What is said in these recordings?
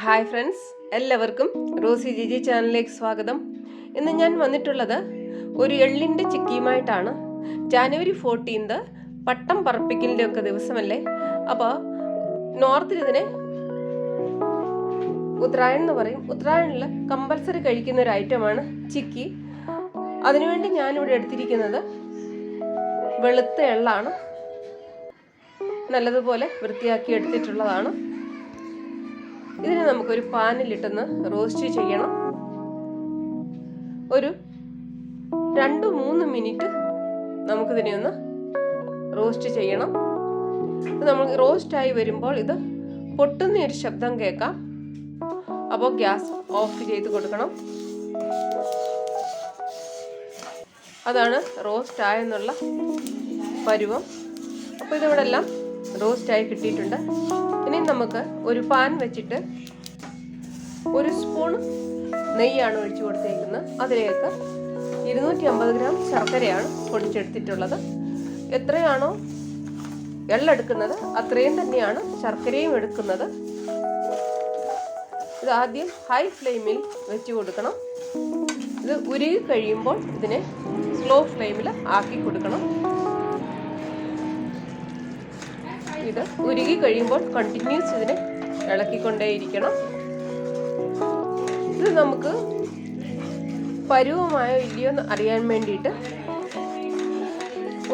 Hi friends, എല്ലാവർക്കും Rossi Jiji ചാനലിലേക്ക് സ്വാഗതം. ഇന്ന് ഞാൻ വന്നിട്ടുള്ളത് ഒരു എള്ളിൻ്റെ ചിക്കിയുമായിട്ടാണ്. ജാനുവരി 14 പട്ടം പറപ്പിക്കലിൻ്റെ ഒക്കെ ദിവസമല്ലേ. അപ്പോൾ നോർത്തിൽ ഇതിനെ ഉത്തരായൺ എന്ന് പറയും. ഉത്തരായണിൽ കമ്പൽസറി കഴിക്കുന്ന ഒരു ഐറ്റമാണ് ചിക്കി. അതിനുവേണ്ടി ഞാനിവിടെ എടുത്തിരിക്കുന്നത് വെളുത്ത എള്ളാണ്. നല്ലതുപോലെ വൃത്തിയാക്കി എടുത്തിട്ടുള്ളതാണ്. ഇതിനെ നമുക്കൊരു പാനിലിട്ടൊന്ന് റോസ്റ്റ് ചെയ്യണം. ഒരു 2-3 മിനിറ്റ് നമുക്കിതിനെ ഒന്ന് റോസ്റ്റ് ചെയ്യണം. നമ്മൾ റോസ്റ്റായി വരുമ്പോൾ ഇത് പൊട്ടുന്ന ഒരു ശബ്ദം കേൾക്കാം. അപ്പോൾ ഗ്യാസ് ഓഫ് ചെയ്ത് കൊടുക്കണം. അതാണ് റോസ്റ്റ് ആയെന്നുള്ള പരുവം. അപ്പോൾ ഇതിവിടെ എല്ലാം റോസ്റ്റായി കിട്ടിയിട്ടുണ്ട്. ഇനി നമുക്ക് ഒരു പാൻ വെച്ചിട്ട് 1 സ്പൂൺ നെയ്യാണ് ഒഴിച്ചു കൊടുത്തേക്കുന്നത്. അതിലേക്ക് 250 ഗ്രാം ശർക്കരയാണ് പൊടിച്ചെടുത്തിട്ടുള്ളത്. എത്രയാണോ എള്ളെടുക്കുന്നത് അത്രയും തന്നെയാണ് ശർക്കരയും എടുക്കുന്നത്. ഇത് ആദ്യം ഹൈ ഫ്ലെയിമിൽ വെച്ച് കൊടുക്കണം. ഇത് ഉരുകി കഴിയുമ്പോൾ ഇതിനെ സ്ലോ ഫ്ലെയിമിൽ ആക്കി കൊടുക്കണം. ഇത് ഉരുകി കഴിയുമ്പോൾ കണ്ടിന്യൂസ് ഇതിനെ ഇളക്കിക്കൊണ്ടേയിരിക്കണം. ഇത് നമുക്ക് പരുവമായോ ഇല്ലയോ എന്ന് അറിയാൻ വേണ്ടിയിട്ട്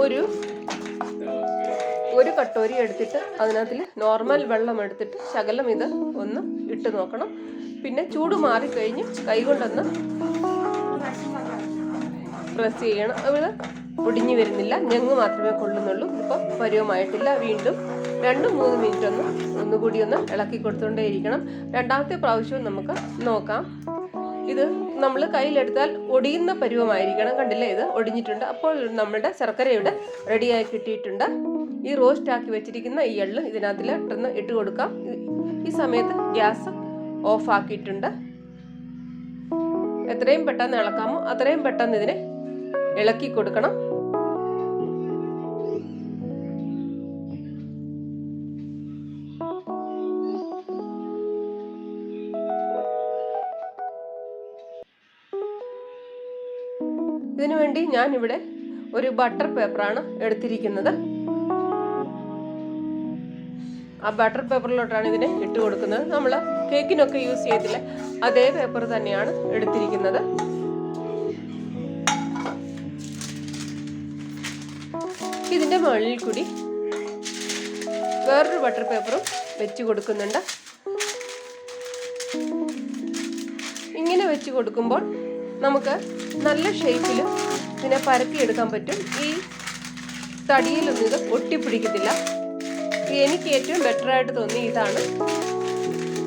ഒരു കട്ടോരി എടുത്തിട്ട് അതിനകത്തിൽ നോർമൽ വെള്ളം എടുത്തിട്ട് ശകലം ഇത് ഒന്ന് ഇട്ട് നോക്കണം. പിന്നെ ചൂട് മാറിക്കഴിഞ്ഞ് കൈകൊണ്ടൊന്ന് പ്രസ് ചെയ്യണം. അത് ഒടിഞ്ഞു വരുന്നില്ല, ഞങ്ങ് മാത്രമേ കൊള്ളുന്നുള്ളൂ. ഇതിപ്പോൾ പരുവമായിട്ടില്ല. വീണ്ടും 2-3 മിനിറ്റ് ഒന്നുകൂടി ഒന്ന് ഇളക്കി കൊടുത്തുകൊണ്ടേയിരിക്കണം. രണ്ടാമത്തെ പ്രാവശ്യവും നമുക്ക് നോക്കാം. ഇത് നമ്മൾ കയ്യിലെടുത്താൽ ഒടിയുന്ന പരുവമായിരിക്കണം. കണ്ടില്ലേ, ഇത് ഒടിഞ്ഞിട്ടുണ്ട്. അപ്പോൾ നമ്മളുടെ ശർക്കരയുടെ റെഡിയായി കിട്ടിയിട്ടുണ്ട്. ഈ റോസ്റ്റ് ആക്കി വെച്ചിരിക്കുന്ന ഈ എള്ള് ഇതിനകത്തിലൊന്ന് ഇട്ട് കൊടുക്കാം. ഈ സമയത്ത് ഗ്യാസ് ഓഫ് ആക്കിയിട്ടുണ്ട്. എത്രയും പെട്ടെന്ന് ഇളക്കാമോ അത്രയും പെട്ടെന്ന് ഇതിനെ ഇളക്കി കൊടുക്കണം. ഇതിനു വേണ്ടി ഞാൻ ഇവിടെ ഒരു ബട്ടർ പേപ്പറാണ് എടുത്തിരിക്കുന്നത്. ആ ബട്ടർ പേപ്പറിലോട്ടാണ് ഇതിനെ ഇട്ട് കൊടുക്കുന്നത്. നമ്മൾ കേക്കിനൊക്കെ യൂസ് ചെയ്തില്ലേ, അതേ പേപ്പർ തന്നെയാണ് എടുത്തിരിക്കുന്നത്. ഇതിൻ്റെ മുകളിൽ കൂടി വേറൊരു ബട്ടർ പേപ്പറും വെച്ച് കൊടുക്കുന്നുണ്ട്. ഇങ്ങനെ വെച്ച് കൊടുക്കുമ്പോൾ നമുക്ക് നല്ല ഷേപ്പിൽ ഇതിനെ പരത്തിയെടുക്കാൻ പറ്റും. ഈ തടിയിലൊന്നും ഇത് ഒട്ടിപ്പിടിക്കത്തില്ല. എനിക്ക് ഏറ്റവും ബെറ്ററായിട്ട് തോന്നി ഇതാണ്.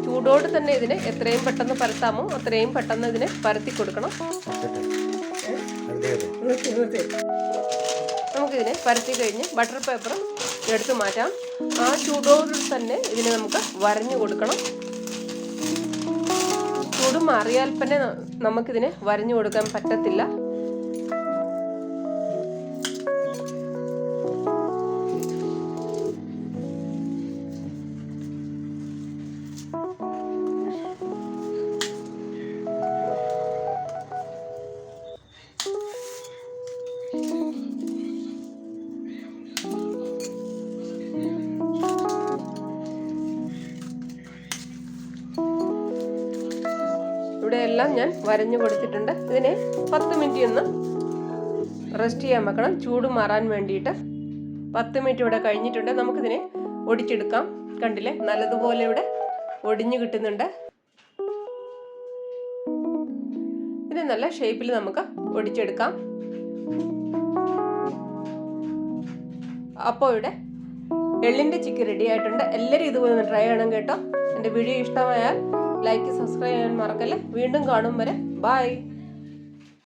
ചൂടോട് തന്നെ ഇതിനെ എത്രയും പെട്ടെന്ന് പരത്താമോ അത്രയും പെട്ടെന്ന് ഇതിനെ പരത്തി കൊടുക്കണം. നമുക്കിതിനെ പരത്തി കഴിഞ്ഞ് ബട്ടർ പേപ്പർ എടുത്തു മാറ്റാം. ആ ചൂടോട് തന്നെ ഇതിനെ നമുക്ക് വരഞ്ഞു കൊടുക്കണം. ചൂട് മാറിയാൽ തന്നെ നമുക്കിതിനെ വരഞ്ഞു കൊടുക്കാൻ പറ്റത്തില്ല. ഇവിടെ എല്ലാം ഞാൻ വരഞ്ഞു കൊടുത്തിട്ടുണ്ട്. ഇതിനെ 10 മിനിറ്റ് ഒന്ന് റെസ്റ്റ് ചെയ്യാൻ വെക്കണം, ചൂട് മാറാൻ വേണ്ടിയിട്ട്. 10 മിനിറ്റ് ഇവിടെ കഴിഞ്ഞിട്ടുണ്ട്. നമുക്കിതിനെ ഒടിച്ചെടുക്കാം. കണ്ടില്ലേ, നല്ലതുപോലെ ഇവിടെ ഒടിഞ്ഞു കിട്ടുന്നുണ്ട്. ഇതിനെ നല്ല ഷേപ്പിൽ നമുക്ക് ഒടിച്ചെടുക്കാം. അപ്പോൾ ഇവിടെ എള്ളിൻ്റെ ചിക്കി റെഡി ആയിട്ടുണ്ട്. എല്ലാവരും ഇതുപോലെ ഒന്ന് ട്രൈ ചെയ്യണം കേട്ടോ. എൻ്റെ വീഡിയോ ഇഷ്ടമായാൽ ലൈക്ക് സബ്സ്ക്രൈബ് ചെയ്യാൻ മറക്കല്ലേ. വീണ്ടും കാണും വരെ ബൈ.